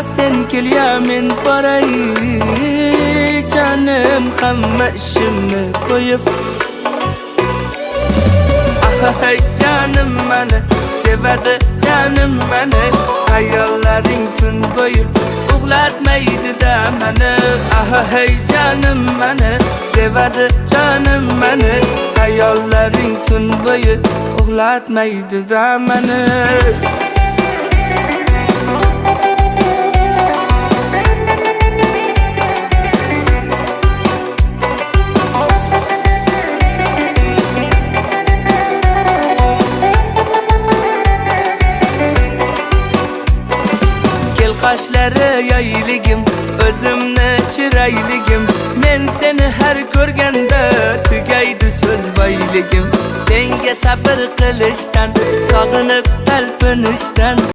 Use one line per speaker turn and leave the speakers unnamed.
sen kelya men boray. Canım hamma ishimni qo'yib. Hey canım meni sevadi, canım meni. Hayollaring tun bo'yi uxlatmaydi-da meni. Hey canım meni sevadi, canım meni. Hayollaring tun bo'yi uxlatmaydi-da meni. Qoshlari yayligim, o'zimni chirayligim. Men seni har ko'rganda tugaydi so'z boyligim. Senga sabr qilishdan, sog'inib talpinishdan